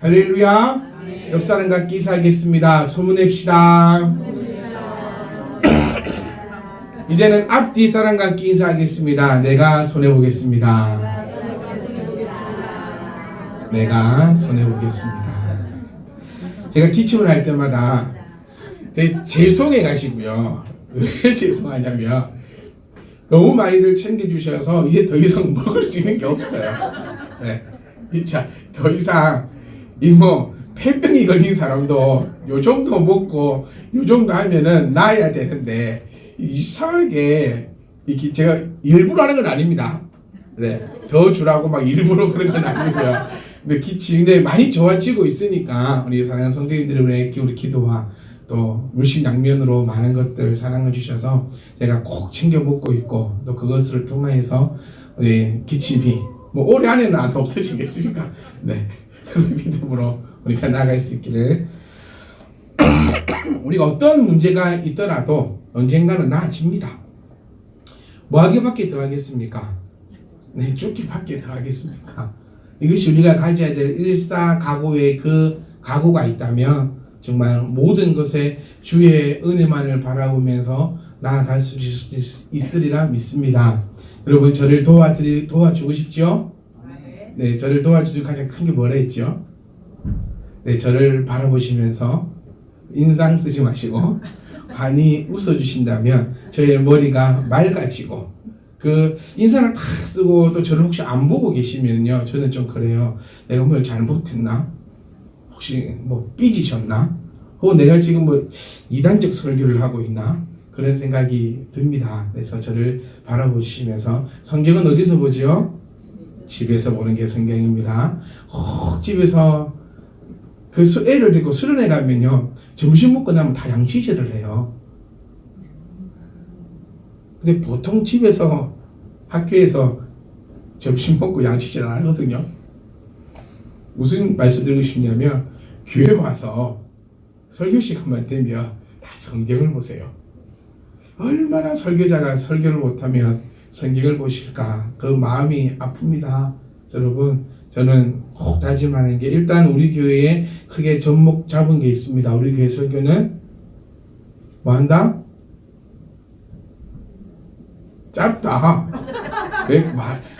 할렐루야. 옆 사람과 함께 인사하겠습니다. 소문냅시다. 이제는 앞뒤 사람과 함께 인사하겠습니다. 내가 손해보겠습니다. 내가 손해보겠습니다. 제가 기침을 할 때마다 되게 죄송해가지고요. 왜 죄송하냐면 너무 많이들 챙겨주셔서 이제 더 이상 먹을 수 있는 게 없어요. 네, 진짜 더 이상 폐병이 걸린 사람도 요 정도 먹고 요 정도 하면은 나아야 되는데 이상하게 이렇게 제가 일부러 하는 건 아닙니다. 네, 더 주라고 막 일부러 그런 건 아니고요. 근데 기침이 많이 좋아지고 있으니까 우리 사랑하는 성도님들의 우리 기도와 또 물심양면으로 많은 것들 사랑을 주셔서 제가 꼭 챙겨 먹고 있고 또 그것을 통해서 우리 기침이 올해 안에는 안 없어지겠습니까? 네, 그런 믿음으로 우리가 나아갈 수 있기를. 우리가 어떤 문제가 있더라도 언젠가는 나아집니다. 뭐하기밖에 더 하겠습니까? 네, 죽기밖에 더 하겠습니까? 이것이 우리가 가져야 될 일사각오의 그 각오가 있다면 정말 모든 것에 주의 은혜만을 바라보면서 나아갈 수 있으리라 믿습니다. 여러분, 저를 도와주고 싶죠? 네, 저를 도와주는 가장 큰 게 뭐라 했죠? 네, 저를 바라보시면서 인상 쓰지 마시고 환히 웃어주신다면 저의 머리가 맑아지고 그 인상을 탁 쓰고 또 저를 혹시 안 보고 계시면요, 저는 좀 그래요. 내가 뭘 잘못했나? 혹시 삐지셨나? 혹은 내가 지금 이단적 설교를 하고 있나? 그런 생각이 듭니다. 그래서 저를 바라보시면서 성경은 어디서 보죠? 집에서 보는 게 성경입니다. 꼭 집에서 그 애를 데리고 수련회 가면요, 점심 먹고 나면 다 양치질을 해요. 근데 보통 집에서 학교에서 점심 먹고 양치질 안 하거든요. 무슨 말씀 드리고 싶냐면 교회 와서 설교 시간만 되면 다 성경을 보세요. 얼마나 설교자가 설교를 못하면 성경을 보실까, 그 마음이 아픕니다. 여러분, 저는 꼭 다짐하는 게 일단 우리 교회에 크게 접목 잡은 게 있습니다. 우리 교회 설교는 뭐한다? 짧다.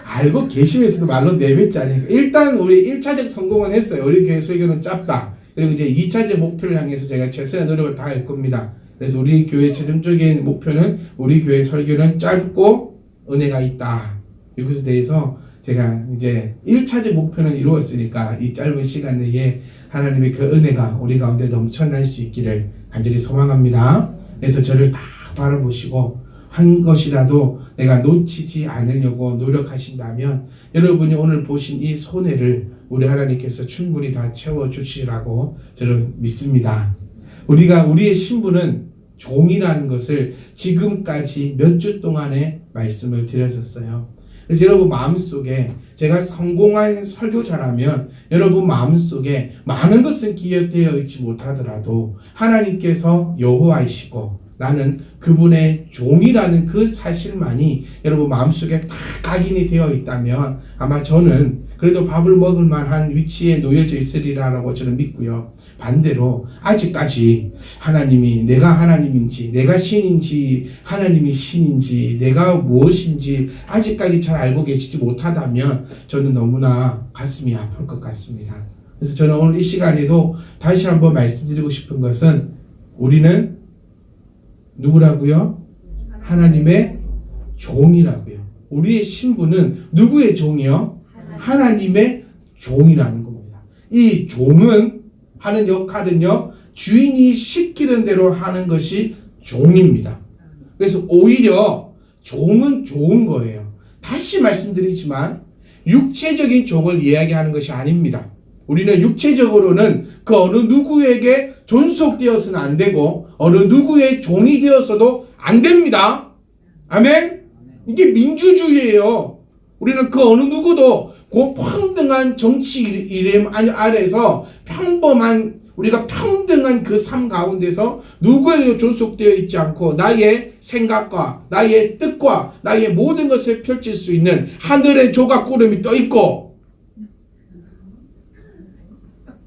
알고 계시면서도 말로 내뱉자니까. 일단 우리 1차적 성공은 했어요. 우리 교회 설교는 짧다. 그리고 이제 2차적 목표를 향해서 제가 최선의 노력을 다할 겁니다. 그래서 우리 교회 최종적인 목표는 우리 교회 설교는 짧고 은혜가 있다. 이것에 대해서 제가 이제 1차적 목표는 이루었으니까 이 짧은 시간 내에 하나님의 그 은혜가 우리 가운데 넘쳐날 수 있기를 간절히 소망합니다. 그래서 저를 다 바라보시고 한 것이라도 내가 놓치지 않으려고 노력하신다면 여러분이 오늘 보신 이 손해를 우리 하나님께서 충분히 다 채워주시라고 저는 믿습니다. 우리의 신분은 종이라는 것을 지금까지 몇 주 동안에 말씀을 드렸었어요. 그래서 여러분 마음속에 제가 성공한 설교자라면 여러분 마음속에 많은 것은 기억되어 있지 못하더라도 하나님께서 여호와이시고 나는 그분의 종이라는 그 사실만이 여러분 마음속에 다 각인이 되어 있다면 아마 저는 그래도 밥을 먹을 만한 위치에 놓여져 있으리라고 저는 믿고요. 반대로 아직까지 하나님이 내가 하나님인지 내가 신인지 하나님이 신인지 내가 무엇인지 아직까지 잘 알고 계시지 못하다면 저는 너무나 가슴이 아플 것 같습니다. 그래서 저는 오늘 이 시간에도 다시 한번 말씀드리고 싶은 것은 우리는 누구라고요? 하나님의 종이라고요. 우리의 신분은 누구의 종이요? 하나님의 종이라는 겁니다. 이 종은 하는 역할은요, 주인이 시키는 대로 하는 것이 종입니다. 그래서 오히려 종은 좋은 거예요. 다시 말씀드리지만 육체적인 종을 이야기하는 것이 아닙니다. 우리는 육체적으로는 그 어느 누구에게 존속되어서는 안 되고 어느 누구의 종이 되어서도 안 됩니다. 아멘? 이게 민주주의예요. 우리는 그 어느 누구도 그 평등한 정치 이름 아래서 평범한 우리가 평등한 그 삶 가운데서 누구에게도 존속되어 있지 않고 나의 생각과 나의 뜻과 나의 모든 것을 펼칠 수 있는 하늘의 조각구름이 떠 있고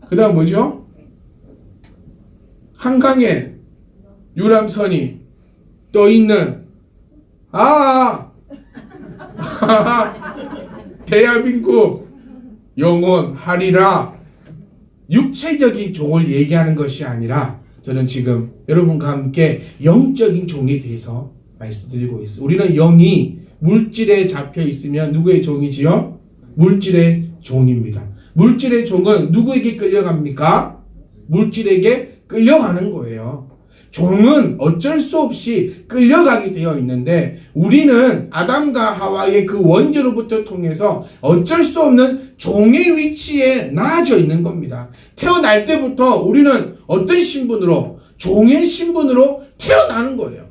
그 다음 뭐죠? 한강에 유람선이 떠 있는 대한민국 영원하리라. 육체적인 종을 얘기하는 것이 아니라 저는 지금 여러분과 함께 영적인 종에 대해서 말씀드리고 있어요. 우리는 영이 물질에 잡혀 있으면 누구의 종이지요? 물질의 종입니다. 물질의 종은 누구에게 끌려갑니까? 물질에게 끌려가는 거예요. 종은 어쩔 수 없이 끌려가게 되어 있는데 우리는 아담과 하와의 그 원죄로부터 통해서 어쩔 수 없는 종의 위치에 나아져 있는 겁니다. 태어날 때부터 우리는 어떤 신분으로? 종의 신분으로 태어나는 거예요.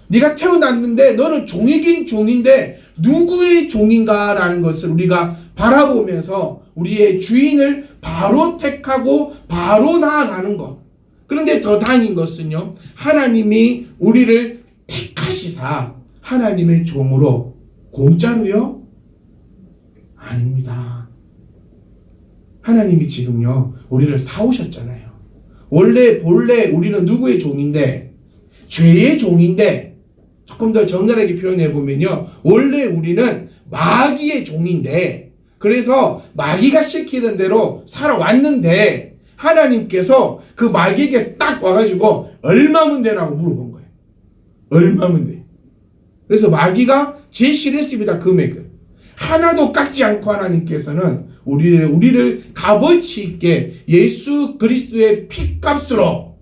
네가 태어났는데 너는 종이긴 종인데 누구의 종인가라는 것을 우리가 바라보면서 우리의 주인을 바로 택하고 바로 나아가는 것. 그런데 더 다행인 것은요, 하나님이 우리를 택하시사 하나님의 종으로 공짜로요? 아닙니다. 하나님이 지금요 우리를 사오셨잖아요. 본래 우리는 누구의 종인데? 죄의 종인데, 조금 더 적나라하게 표현해 보면요, 원래 우리는 마귀의 종인데, 그래서 마귀가 시키는 대로 살아왔는데 하나님께서 그 마귀에게 딱 와가지고 얼마면 되라고 물어본 거예요. 얼마면 돼. 그래서 마귀가 제시를 했습니다. 금액을. 하나도 깎지 않고 하나님께서는 우리를 값어치 있게 예수 그리스도의 피값으로,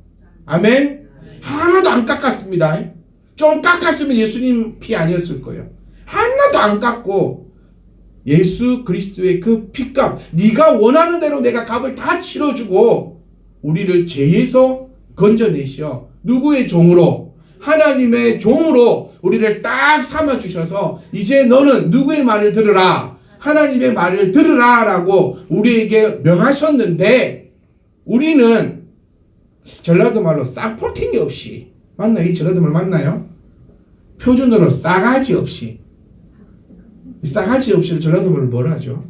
아멘, 하나도 안 깎았습니다. 좀 깎았으면 예수님 피 아니었을 거예요. 하나도 안 깎고 예수 그리스도의 그 피값, 네가 원하는 대로 내가 값을 다 치러주고 우리를 죄에서 건져내시어 누구의 종으로? 하나님의 종으로 우리를 딱 삼아주셔서 이제 너는 누구의 말을 들으라? 하나님의 말을 들으라 라고 우리에게 명하셨는데 우리는 전라도 말로 싹포팅이 없이, 맞나요? 이 전라도 말 맞나요? 표준어로 싸가지 없이, 싸가지 없이를 전라도 말로 뭐라 하죠?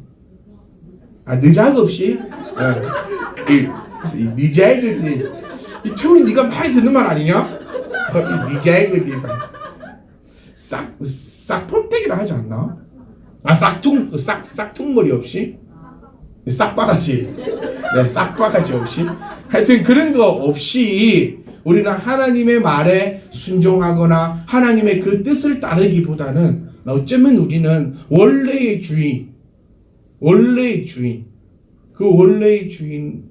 느작 없이? 느작, 이 표현이 네가 많이 듣는 말 아니냐? 싹폼택이라 하지 않나? 싹퉁머리 없이? 싹바가지. 네, 싹바가지 없이. 하여튼 그런 거 없이 우리는 하나님의 말에 순종하거나 하나님의 그 뜻을 따르기보다는 어쩌면 우리는 원래의 주인, 그 원래의 주인처럼,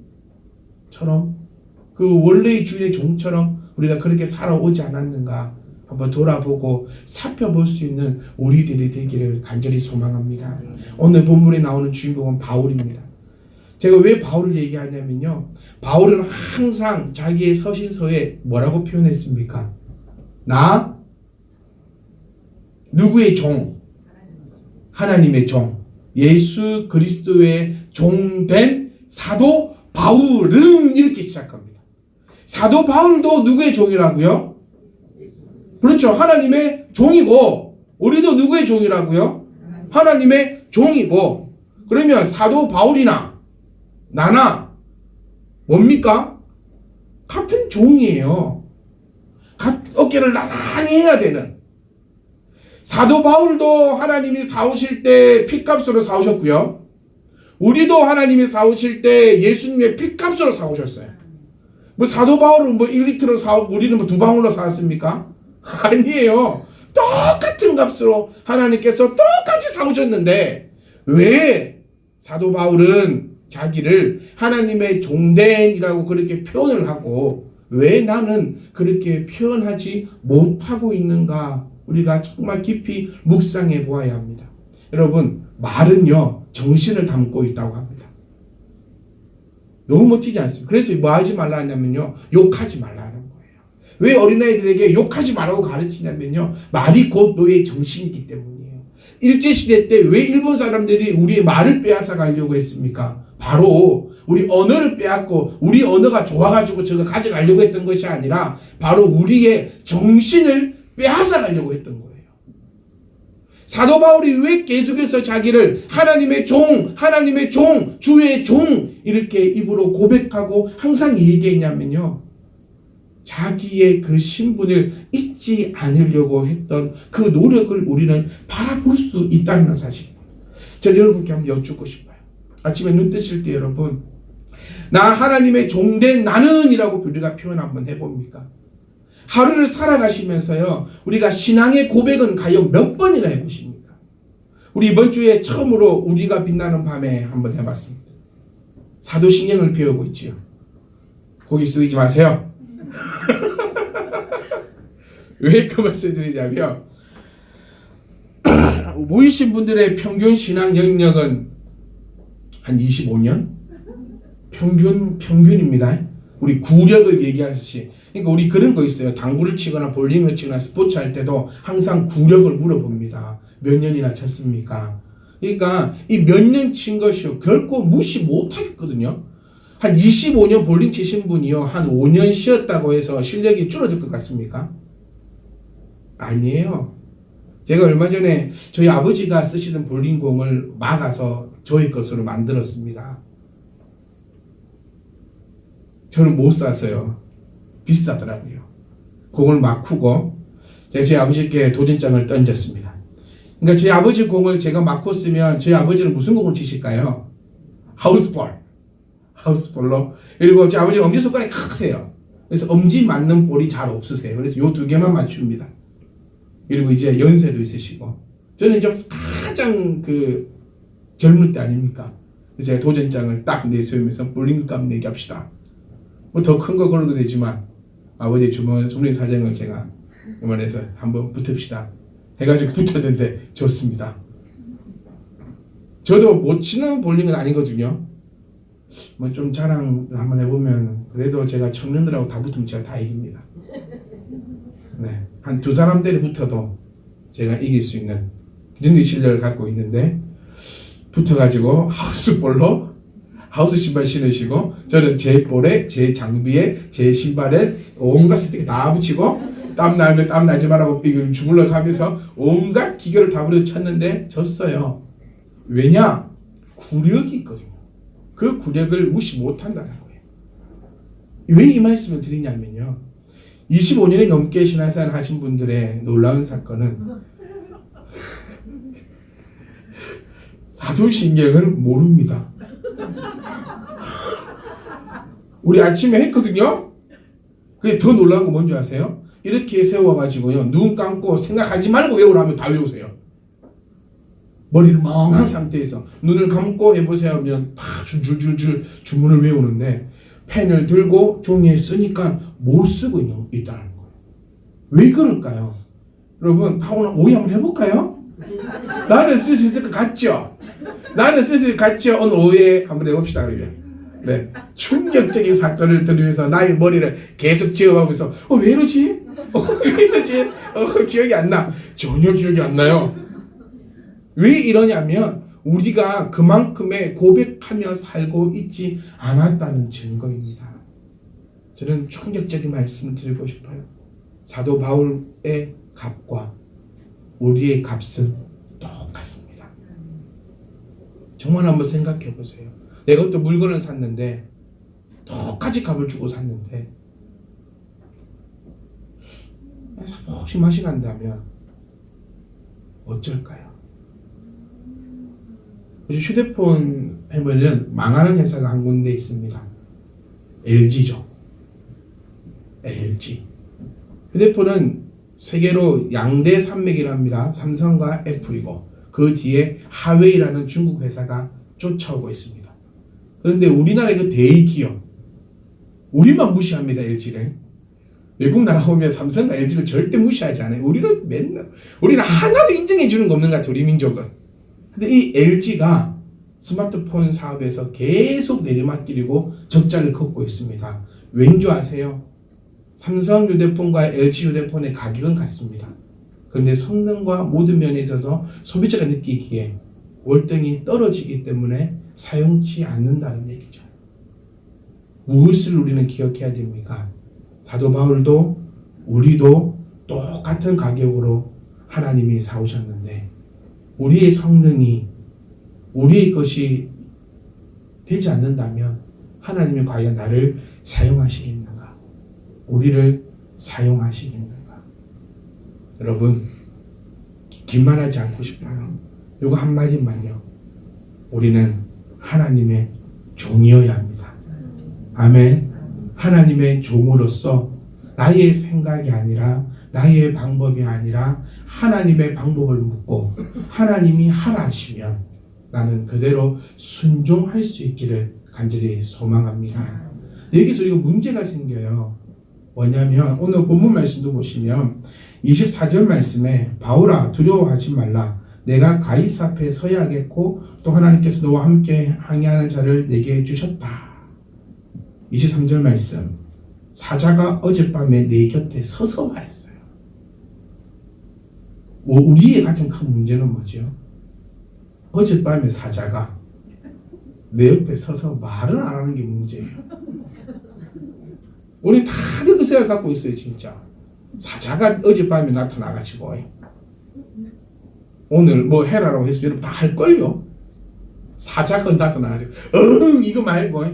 그 원래의 주인의 종처럼 우리가 그렇게 살아오지 않았는가 한번 돌아보고 살펴볼 수 있는 우리들이 되기를 간절히 소망합니다. 오늘 본문에 나오는 주인공은 바울입니다. 제가 왜 바울을 얘기하냐면요, 바울은 항상 자기의 서신서에 뭐라고 표현했습니까? 나 누구의 종? 하나님의 종, 예수 그리스도의 종된 사도 바울은, 이렇게 시작합니다. 사도 바울도 누구의 종이라고요? 그렇죠. 하나님의 종이고, 우리도 누구의 종이라고요? 하나님의 종이고. 그러면 사도 바울이나 나나 뭡니까? 같은 종이에요. 어깨를 나란히 해야 되는. 사도 바울도 하나님이 사오실 때 피값으로 사오셨고요. 우리도 하나님이 사오실 때 예수님의 피값으로 사오셨어요. 뭐 사도 바울은 뭐 1리터로 사오고 우리는 뭐 2방울로 사왔습니까? 아니에요. 똑같은 값으로 하나님께서 똑같이 사오셨는데 왜 사도 바울은 자기를 하나님의 종된이라고 그렇게 표현을 하고 왜 나는 그렇게 표현하지 못하고 있는가? 우리가 정말 깊이 묵상해 보아야 합니다. 여러분, 말은요 정신을 담고 있다고 합니다. 너무 멋지지 않습니까? 그래서 뭐 하지 말라 하냐면요, 욕하지 말라는 거예요. 왜 어린아이들에게 욕하지 말라고 가르치냐면요, 말이 곧 너의 정신이기 때문이에요. 일제시대 때 왜 일본 사람들이 우리의 말을 빼앗아 가려고 했습니까? 바로 우리 언어를 빼앗고 우리 언어가 좋아가지고 저거 가져가려고 했던 것이 아니라 바로 우리의 정신을 빼앗아 가려고 했던 거예요. 사도 바울이 왜 계속해서 자기를 하나님의 종, 주의 종 이렇게 입으로 고백하고 항상 얘기했냐면요. 자기의 그 신분을 잊지 않으려고 했던 그 노력을 우리는 바라볼 수 있다는 사실입니다. 저는 여러분께 한번 여쭙고 싶어요. 아침에 눈 뜨실 때 여러분, 나 하나님의 종된 나는 이라고 우리가 표현 한번 해봅니까? 하루를 살아가시면서요, 우리가 신앙의 고백은 과연 몇 번이나 해보십니까? 우리 이번 주에 처음으로 우리가 빛나는 밤에 한번 해봤습니다. 사도신경을 배우고 있지요. 고기 숙이지 마세요. 왜 그 말씀을 드리냐면, 모이신 분들의 평균 신앙 영역은 한 25년? 평균입니다. 우리 구력을 얘기하듯이. 그러니까 우리 그런 거 있어요. 당구를 치거나 볼링을 치거나 스포츠 할 때도 항상 구력을 물어봅니다. 몇 년이나 쳤습니까? 그러니까 이 몇 년 친 것이요, 결코 무시 못하겠거든요. 한 25년 볼링 치신 분이요, 한 5년 쉬었다고 해서 실력이 줄어들 것 같습니까? 아니에요. 제가 얼마 전에 저희 아버지가 쓰시던 볼링공을 막아서 저희 것으로 만들었습니다. 저는 못 사서요. 비싸더라고요. 공을 막고 제가 제 아버지께 도전장을 던졌습니다. 그러니까 제 아버지 공을 제가 막고 쓰면 저희 아버지는 무슨 공을 치실까요? 하우스볼로. 그리고 제 아버지는 엄지손가락이 크세요. 그래서 엄지 맞는 볼이 잘 없으세요. 그래서 요 두 개만 맞춥니다. 그리고 이제 연세도 있으시고, 저는 이제 가장 그 젊을 때 아닙니까? 제가 도전장을 딱 내세우면서 볼링값 내기 합시다. 뭐 더 큰 거 걸어도 되지만 아버지 주머니 사정을 제가 이만해서 한번 붙읍시다 해가지고 붙었는데 졌습니다. 저도 못 치는 볼링은 아니거든요. 뭐 좀 자랑 한번 해보면 그래도 제가 청년들하고 다 붙으면 제가 다 이깁니다. 네, 한 두 사람들이 붙어도 제가 이길 수 있는 그 정도의 실력을 갖고 있는데, 붙어가지고 하우스볼로 하우스 신발 신으시고, 저는 제 볼에, 제 장비에, 제 신발에 온갖 스틱 다 붙이고, 땀 나면 땀 나지 말라고 이걸 주물러 가면서 온갖 기교를 다 부려쳤는데 졌어요. 왜냐? 구력이 있거든요. 그 구력을 무시 못한다는 거예요. 왜 이 말씀을 드리냐면요, 25년이 넘게 신앙생활 하신 분들의 놀라운 사건은 사도신경을 모릅니다. 우리 아침에 했거든요. 그게 더 놀라운 거 뭔지 아세요? 이렇게 세워가지고요, 눈 감고 생각하지 말고 외우라면 다 외우세요. 머리를 멍한 상태에서 눈을 감고 해보세요 하면 다 줄줄줄줄 주문을 외우는데, 펜을 들고 종이에 쓰니까 못 쓰고 있다는 거예요. 왜 그럴까요? 여러분, 오늘 오해 한번 해볼까요? 나는 쓸 수 있을 것 같죠? 나는 쓸 수 있을 것 같죠? 오늘 오해 한번 해봅시다. 그러면 네, 충격적인 사건을 들으면서 나의 머리를 계속 지어가면서 왜 이러지? 왜 이러지? 기억이 안 나. 전혀 기억이 안 나요. 왜 이러냐면 우리가 그만큼의 고백하며 살고 있지 않았다는 증거입니다. 저는 충격적인 말씀을 드리고 싶어요. 사도 바울의 값과 우리의 값은 똑같습니다. 정말 한번 생각해 보세요. 내가 어떤 물건을 샀는데 똑같이 값을 주고 샀는데 혹시 맛이 간다면 어쩔까요? 휴대폰 해보면 망하는 회사가 한 군데 있습니다. LG죠. LG. 휴대폰은 세계로 양대 산맥이랍니다. 삼성과 애플이고 그 뒤에 하웨이라는 중국 회사가 쫓아오고 있습니다. 그런데 우리나라의 그 대기업, 우리만 무시합니다. LG를. 외국 나가보면 삼성과 LG를 절대 무시하지 않아요. 우리는 하나도 인정해 주는 거 없는 것 같아요. 우리 민족은. 근데 이 LG가 스마트폰 사업에서 계속 내리막길이고 적자를 걷고 있습니다. 왠지 아세요? 삼성 휴대폰과 LG 휴대폰의 가격은 같습니다. 그런데 성능과 모든 면에 있어서 소비자가 느끼기에 월등히 떨어지기 때문에 사용치 않는다는 얘기죠. 무엇을 우리는 기억해야 됩니까? 사도 바울도 우리도 똑같은 가격으로 하나님이 사오셨는데 우리의 성능이 우리의 것이 되지 않는다면 하나님이 과연 나를 사용하시겠는가? 우리를 사용하시겠는가? 여러분, 기만하지 않고 싶어요. 이거 한마디만요. 우리는 하나님의 종이어야 합니다. 아멘. 하나님의 종으로서 나의 생각이 아니라 나의 방법이 아니라 하나님의 방법을 묻고 하나님이 하라 하시면 나는 그대로 순종할 수 있기를 간절히 소망합니다. 여기서 이거 문제가 생겨요. 뭐냐면 오늘 본문 말씀도 보시면 24절 말씀에 바울아 두려워하지 말라. 내가 가이사 앞에 서야겠고 또 하나님께서 너와 함께 항해하는 자를 내게 주셨다. 23절 말씀 사자가 어젯밤에 내 곁에 서서 말했어요. 우리의 가장 큰 문제는 뭐죠? 어젯밤에 사자가 내 옆에 서서 말을 안 하는 게 문제예요. 우리 다들 그 생각 갖고 있어요. 진짜 사자가 어젯밤에 나타나가지고 오늘 뭐 해라라고 해서 여러분 다 할걸요. 사자가 나타나가지고 이거 말고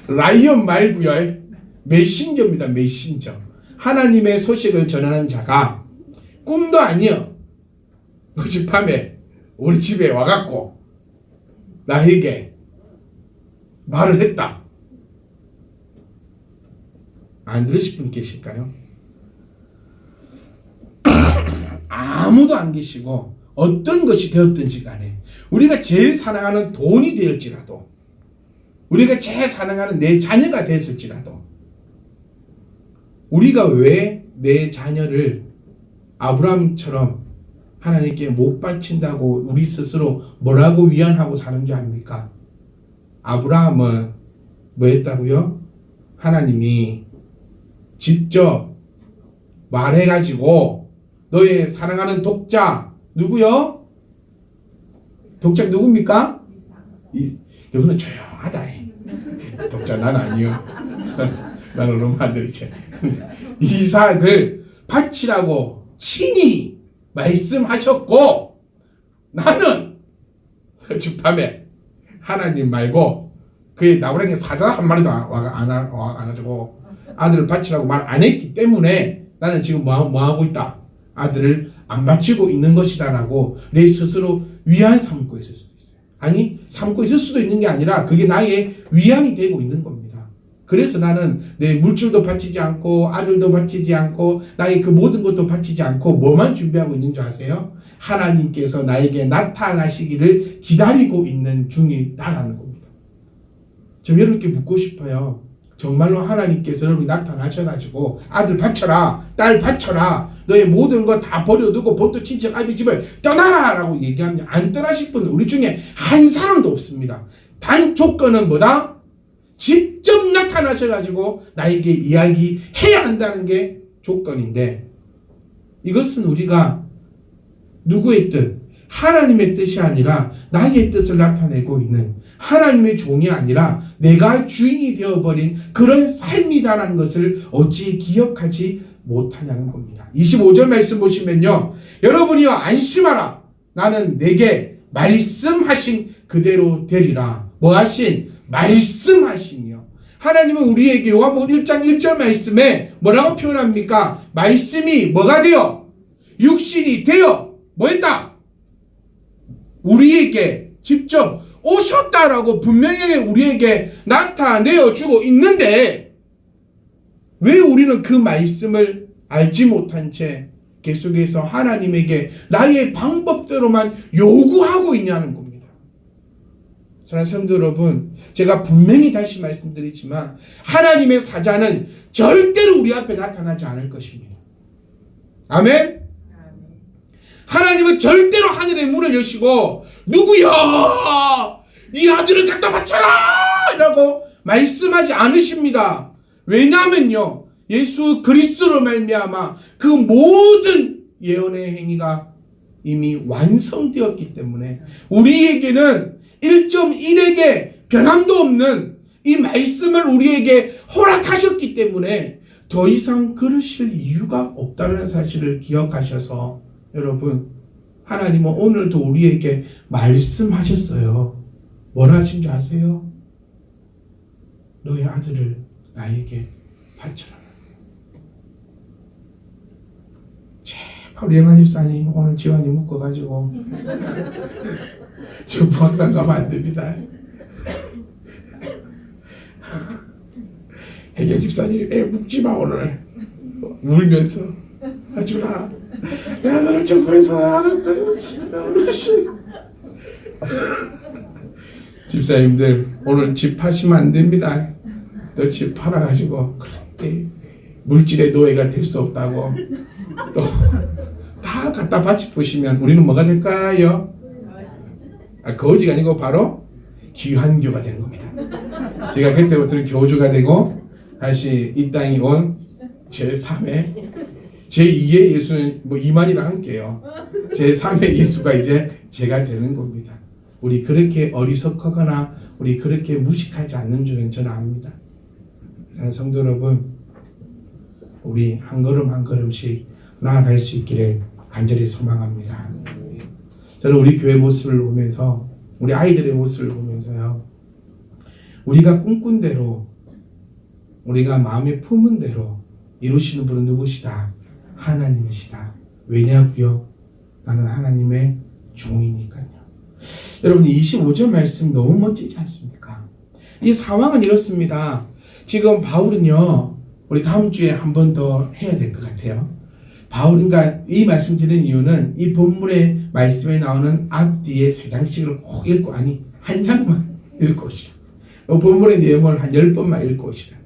라이언 말고요. 메신저입니다. 메신저. 하나님의 소식을 전하는 자가 꿈도 아니요. 어젯밤에 우리 집에 와갖고 나에게 말을 했다. 안 들으실 분 계실까요? 아무도 안 계시고 어떤 것이 되었든지 간에 우리가 제일 사랑하는 돈이 되었지라도 우리가 제일 사랑하는 내 자녀가 됐을지라도 우리가 왜 내 자녀를 아브라함처럼 하나님께 못 바친다고 우리 스스로 뭐라고 위안하고 사는 줄 압니까? 아브라함은 뭐 했다고요? 하나님이 직접 말해가지고 너의 사랑하는 독자 누구요? 독자 누굽니까? 여기는 조용하다. 독자 난 아니요. 나는 로마들이지. 이삭을 바치라고 친히 말씀하셨고 나는 어젯밤에 하나님 말고 그의 나무랑에 사자 한 마리도 안 와가지고 아들을 바치라고 말 안 했기 때문에 나는 지금 뭐 하고 있다? 아들을 안 바치고 있는 것이다 라고 내 스스로 위안 삼고 있을 수도 있어요. 아니 삼고 있을 수도 있는 게 아니라 그게 나의 위안이 되고 있는 겁니다. 그래서 나는 내 물질도 바치지 않고 아들도 바치지 않고 나의 그 모든 것도 바치지 않고 뭐만 준비하고 있는 줄 아세요? 하나님께서 나에게 나타나시기를 기다리고 있는 중이다라는 겁니다. 저 여러분께 묻고 싶어요. 정말로 하나님께서 여러분이 나타나셔가지고 아들 바쳐라, 딸 바쳐라, 너의 모든 것 다 버려두고 본토 친척 아비 집을 떠나라 라고 얘기하면 안 떠나실 분은 우리 중에 한 사람도 없습니다. 단 조건은 뭐다? 직접 나타나셔가지고 나에게 이야기해야 한다는 게 조건인데 이것은 우리가 누구의 뜻? 하나님의 뜻이 아니라 나의 뜻을 나타내고 있는 하나님의 종이 아니라 내가 주인이 되어버린 그런 삶이다라는 것을 어찌 기억하지 못하냐는 겁니다. 25절 말씀 보시면요. 여러분이여 안심하라. 나는 내게 말씀하신 그대로 되리라. 뭐 하신? 말씀하시니요. 하나님은 우리에게 요한복음 1장 1절 말씀에 뭐라고 표현합니까? 말씀이 뭐가 되어? 육신이 되어 뭐 했다? 우리에게 직접 오셨다라고 분명히 우리에게 나타내어 주고 있는데 왜 우리는 그 말씀을 알지 못한 채 계속해서 하나님에게 나의 방법대로만 요구하고 있냐는 겁니다. 사랑하는 성도 여러분, 제가 분명히 다시 말씀드리지만 하나님의 사자는 절대로 우리 앞에 나타나지 않을 것입니다. 아멘? 하나님은 절대로 하늘의 문을 여시고 누구야? 네 아들을 갖다 바쳐라! 라고 말씀하지 않으십니다. 왜냐하면요. 예수 그리스도로 말미암아 그 모든 예언의 행위가 이미 완성되었기 때문에 우리에게는 1.1에게 변함도 없는 이 말씀을 우리에게 허락하셨기 때문에 더 이상 그러실 이유가 없다는 사실을 기억하셔서 여러분, 하나님은 오늘도 우리에게 말씀하셨어요. 뭐라 하신 줄 아세요? 너의 아들을 나에게 바쳐라. 제발 우리 영환 집사님 오늘 지환이 묶어가지고 저 부학산 가면 안 됩니다. 혜경 집사님이 애 묶지마 오늘 울면서 하주라 내가 너를 정부에서 하는데 집사님들 오늘 집 파시면 안 됩니다. 또 집 팔아가지고 그렇게 물질의 노예가 될 수 없다고 또 다 갖다 바치 푸시면 우리는 뭐가 될까요? 거지가 아니고 바로 귀환교가 되는 겁니다. 제가 그때부터는 교주가 되고 다시 이 땅에 온 제3의 제2의 예수는 뭐 이만이랑 함께요. 제3의 예수가 이제 제가 되는 겁니다. 우리 그렇게 어리석하거나 우리 그렇게 무식하지 않는 줄은 저는 압니다. 성도 여러분, 우리 한 걸음 한 걸음씩 나아갈 수 있기를 간절히 소망합니다. 저는 우리 교회 모습을 보면서 우리 아이들의 모습을 보면서요, 우리가 꿈꾼 대로 우리가 마음에 품은 대로 이루시는 분은 누구시다? 하나님이시다. 왜냐고요? 나는 하나님의 종이니까요. 여러분 25절 말씀 너무 멋지지 않습니까? 이 상황은 이렇습니다. 지금 바울은요, 우리 다음 주에 한 번 더 해야 될 것 같아요. 바울인가 이 말씀 드리는 이유는 이 본문의 말씀에 나오는 앞뒤에 3장씩을 꼭 읽고, 아니 한 장만 읽고 오시라. 본문의 내용을 한 10번만 읽고 오시라.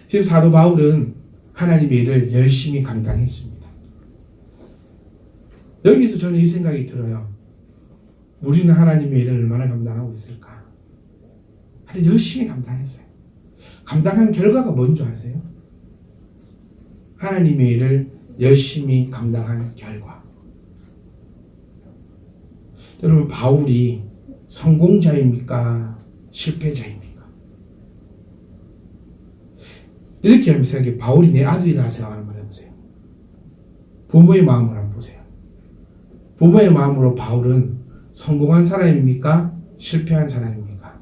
지금 사도 바울은 하나님의 일을 열심히 감당했습니다. 여기서 저는 이 생각이 들어요. 우리는 하나님의 일을 얼마나 감당하고 있을까? 하여튼 열심히 감당했어요. 감당한 결과가 뭔지 아세요? 하나님의 일을 열심히 감당한 결과. 여러분, 바울이 성공자입니까? 실패자입니까? 이렇게 하면서 생각해. 바울이 내 아들이다 생각하는 말 해보세요. 부모의 마음을 한번 보세요. 부모의 마음으로 바울은 성공한 사람입니까? 실패한 사람입니까?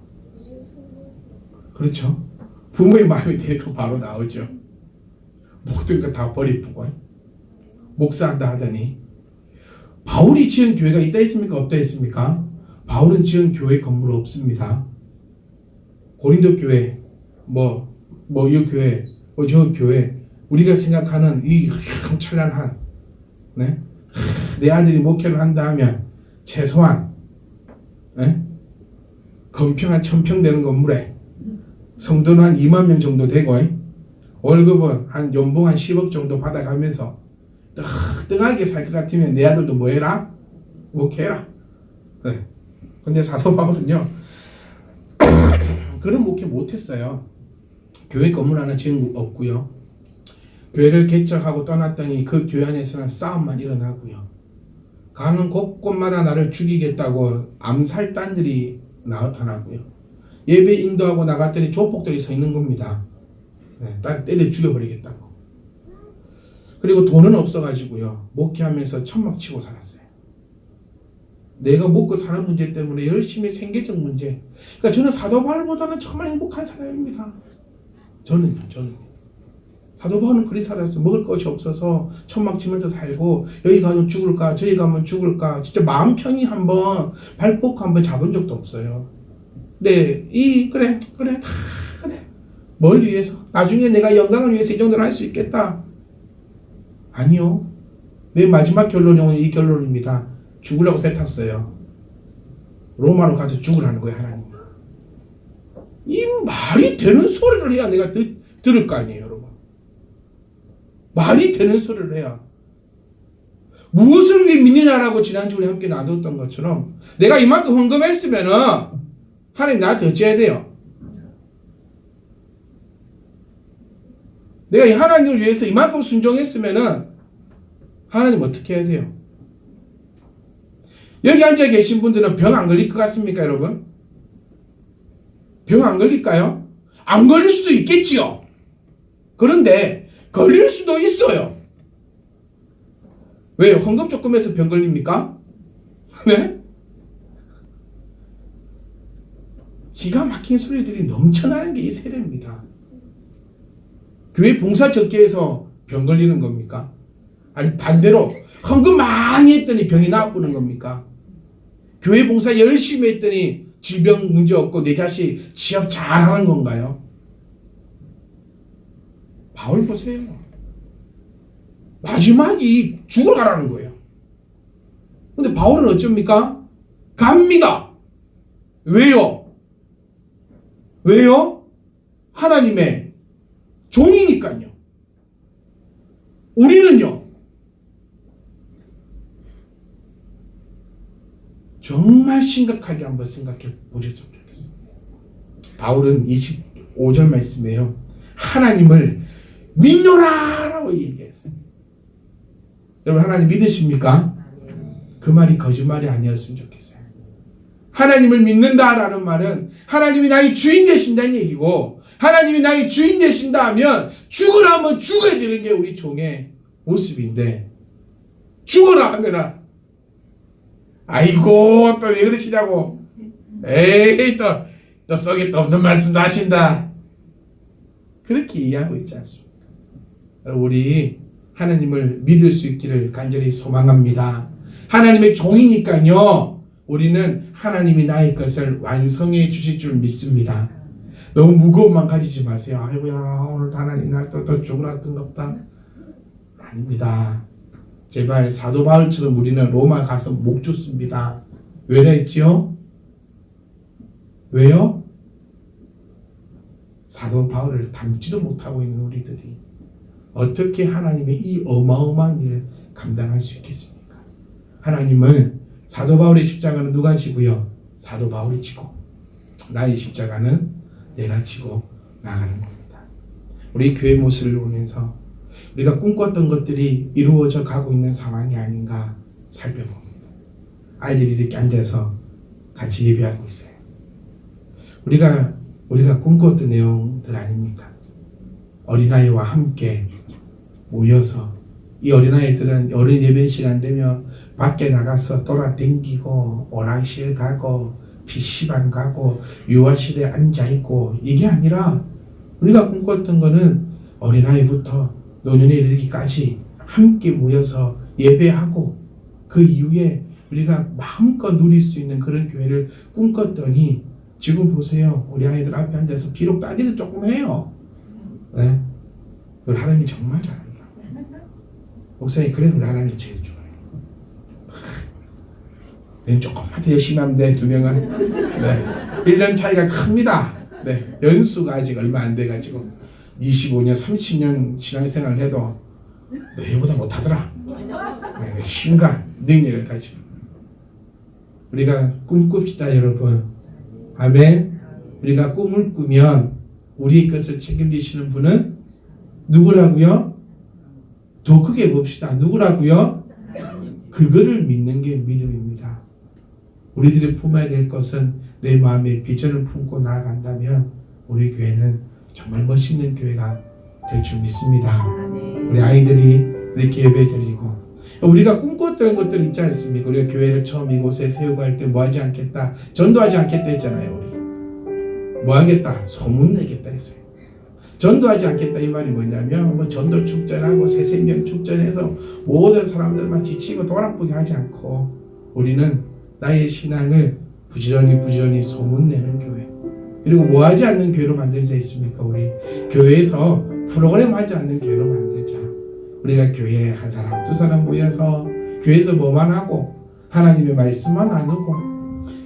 그렇죠? 부모의 마음이 되고 바로 나오죠. 모든 거 다 버리고 목사한다 하더니, 바울이 지은 교회가 있다 있습니까? 없다 있습니까? 바울은 지은 교회 건물 없습니다. 고린도 교회, 이 교회, 저 교회, 우리가 생각하는 이 찬란한, 네? 내 아들이 목회를 한다 하면 최소한, 네? 건평 한 1000평 되는 건물에 성도는 한 2만 명 정도 되고, 월급은 한 연봉 한 10억 정도 받아가면서 뜨뜻하게 살 것 같으면 내 아들도 뭐 해라? 목회해라. 네. 근데 사도 바울은요, 그런 목회 못했어요. 교회 건물 하나 지은 거 없고요. 교회를 개척하고 떠났더니 그 교회 안에서는 싸움만 일어나고요. 가는 곳곳마다 나를 죽이겠다고 암살단들이 나타나고요. 예배 인도하고 나갔더니 조폭들이 서 있는 겁니다. 네, 딸 때려 죽여버리겠다고. 그리고 돈은 없어가지고요, 목회하면서 천막 치고 살았어요. 내가 먹고 사는 문제 때문에 열심히 생계적 문제. 그러니까 저는 사도 바울보다는 정말 행복한 사람입니다. 저는요. 사도 바울은 그리 살았어요. 먹을 것이 없어서 천막 치면서 살고, 여기 가면 죽을까 저기 가면 죽을까, 진짜 마음 편히 한번 발포크 한번 잡은 적도 없어요. 네, 그래 뭘 위해서? 나중에 내가 영광을 위해서 이 정도는 할 수 있겠다. 아니요. 맨 마지막 결론이 오늘 이 결론입니다. 죽으려고 배 탔어요. 로마로 가서 죽으라는 거예요, 하나님. 이 말이 되는 소리를 해야 내가 들을 거 아니에요, 여러분. 말이 되는 소리를 해야. 무엇을 위해 믿느냐라고 지난주 우리 함께 나눴던 것처럼, 내가 이만큼 헌금했으면은 하나님 나한테 어찌해야 돼요? 내가 이 하나님을 위해서 이만큼 순종했으면은 하나님 어떻게 해야 돼요? 여기 앉아 계신 분들은 병 안 걸릴 것 같습니까, 여러분? 병 안 걸릴까요? 안 걸릴 수도 있겠지요. 그런데 걸릴 수도 있어요. 왜? 헌금 조금해서 병 걸립니까? 네? 기가 막힌 소리들이 넘쳐나는 게 이 세대입니다. 교회 봉사 적게 해서 병 걸리는 겁니까? 아니 반대로 헌금 많이 했더니 병이 나쁘는 겁니까? 교회 봉사 열심히 했더니 질병 문제 없고 내 자식 취업 잘하는 건가요? 바울 보세요. 마지막이 죽으러 가라는 거예요. 근데 바울은 어쩝니까? 갑니다. 왜요? 왜요? 하나님의 종이니까요. 우리는요. 정말 심각하게 한번 생각해 보셨으면 좋겠습니다. 바울은 25절 말씀에요. 하나님을 믿노라라고 얘기했어요. 여러분 하나님 믿으십니까? 그 말이 거짓말이 아니었으면 좋겠어요. 하나님을 믿는다라는 말은 하나님이 나의 주인 되신다는 얘기고, 하나님이 나의 주인 되신다 하면 죽으라면 죽어야 되는 게 우리 종의 모습인데, 죽어라 하면 아이고 또 왜 그러시냐고, 에이 또 속에 또 없는 말씀도 하신다, 그렇게 이해하고 있지 않습니까? 우리 하나님을 믿을 수 있기를 간절히 소망합니다. 하나님의 종이니까요, 우리는 하나님이 나의 것을 완성해 주실 줄 믿습니다. 너무 무거운 마음 가지지 마세요. 아이고야 오늘 하나님 날 또 죽으라 뜬겁다. 아닙니다. 제발 사도 바울처럼 우리는 로마 가서 목 죽습니다. 왜라 했지요? 왜요? 사도 바울을 닮지도 못하고 있는 우리들이 어떻게 하나님의 이 어마어마한 일을 감당할 수 있겠습니까? 하나님은 사도 바울의 십자가는 누가 지고요? 사도 바울이 지고, 나의 십자가는 내가 지고 나가는 겁니다. 우리 교회 모습을 보면서 우리가 꿈꿨던 것들이 이루어져 가고 있는 상황이 아닌가 살펴봅니다. 아이들이 이렇게 앉아서 같이 예배하고 있어요. 우리가 꿈꿨던 내용들 아닙니까? 어린아이와 함께 모여서, 이 어린아이들은 어린 예배 시간 되면 밖에 나가서 돌아다니고 오락실 가고 PC방 가고 유아실에 앉아있고, 이게 아니라 우리가 꿈꿨던 거는 어린아이부터 노년에 이르기까지 함께 모여서 예배하고 그 이후에 우리가 마음껏 누릴 수 있는 그런 교회를 꿈꿨더니, 지금 보세요. 우리 아이들 앞에 앉아서 비록 따지도 조금 해요. 네? 우리 하나님이 정말 잘합니다. 목사님, 그래 우리 하나님이 제일 좋아요. 내가 조금만 더 열심히 하면 돼. 두 명은 네. 1년 차이가 큽니다. 네. 연수가 아직 얼마 안 돼가지고 25년 30년 신앙생활을 해도 너희보다 못하더라. 네. 힘과 능력을 가지고 우리가 꿈꿉시다 여러분. 아멘. 우리가 꿈을 꾸면 우리의 것을 책임지시는 분은 누구라고요? 더 크게 봅시다. 누구라고요? 그거를 믿는 게 믿음입니다. 우리들이 품어야 될 것은 내 마음에 비전을 품고 나아간다면 우리 교회는 정말 멋있는 교회가 될 줄 믿습니다. 우리 아이들이 이렇게 예배드리고, 우리가 꿈꿨던 것들 있지 않습니까? 우리가 교회를 처음 이곳에 세우고 할 때 뭐 하지 않겠다, 전도하지 않겠다 했잖아요. 우리 뭐 하겠다, 소문내겠다 했어요. 전도하지 않겠다 이 말이 뭐냐면, 뭐 전도 축전하고 새생명 축전해서 모든 사람들만 지치고 돌아보게 하지 않고, 우리는 나의 신앙을 부지런히 소문내는 교회, 그리고 뭐 하지 않는 교회로 만들자 했습니까? 우리 교회에서 프로그램 하지 않는 교회로 만들자. 우리가 교회에 한 사람 두 사람 모여서 교회에서 뭐만 하고 하나님의 말씀만 나누고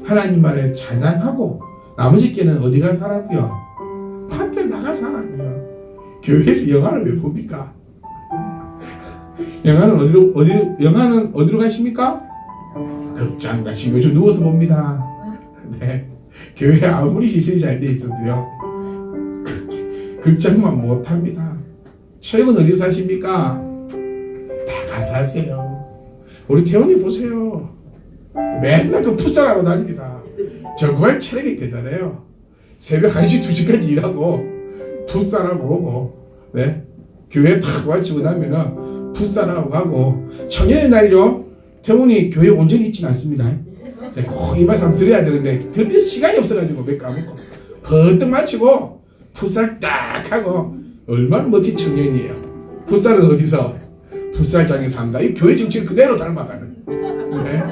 하나님 말을 찬양하고, 나머지 게는 어디 가서 하라고요? 밖에 나가서 하라고요. 교회에서 영화를 왜 봅니까? 영화는 어디로 가십니까? 극장 가시고 요즘 누워서 봅니다. 네. 교회 아무리 시설이 잘 돼 있어도요, 극장만 못 합니다. 체육은 어디서 하십니까? 나가서 하세요. 우리 태원이 보세요. 맨날 그 풋살하러 다닙니다. 정말 체력이 대단해요. 새벽 1시 2시까지 일하고 풋살하고 오고, 네? 교회 탁 마치고 나면은 풋살하고 가고 청년의 날요. 태훈이 교회 온전히 있지는 않습니다. 꼭 이 말씀 드려야 되는데 드릴 시간이 없어가지고 몇 까먹고 버뜩 마치고 풋살 딱 하고 얼마나 멋진 청년이에요. 풋살은 어디서? 풋살장에서 한다. 이 교회 정치를 그대로 닮아가는. 네?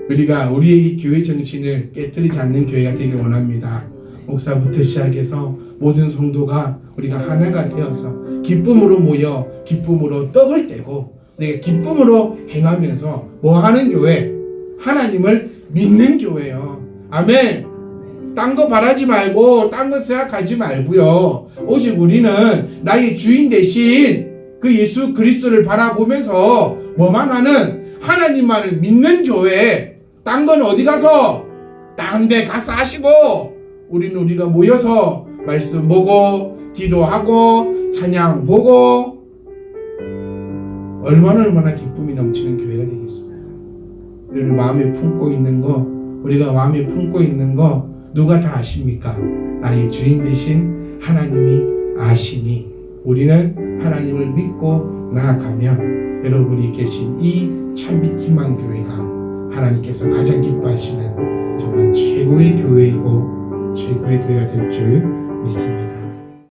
우리가 우리의 이 교회 정신을 깨뜨리지 않는 교회가 되길 원합니다. 목사부터 시작해서 모든 성도가 우리가 하나가 되어서 기쁨으로 모여 기쁨으로 떡을 떼고 내가 기쁨으로 행하면서 뭐 하는 교회? 하나님을 믿는 교회요. 아멘. 딴 거 바라지 말고 딴 거 생각하지 말고요. 오직 우리는 나의 주인 대신 그 예수 그리스도를 바라보면서 뭐만 하는 하나님만을 믿는 교회. 딴 건 어디 가서 딴 데 가서 하시고 우리는 우리가 모여서 말씀 보고 기도하고 찬양 보고 얼마나 기쁨이 넘치는 교회가 되겠습니까? 우리는 마음에 품고 있는 거 우리가 마음에 품고 있는 거 누가 다 아십니까? 나의 주인 되신 하나님이 아시니 우리는 하나님을 믿고 나아가면 여러분이 계신 이 참빛희망 교회가 하나님께서 가장 기뻐하시는 정말 최고의 교회이고 최고의 교회가 될 줄 믿습니다.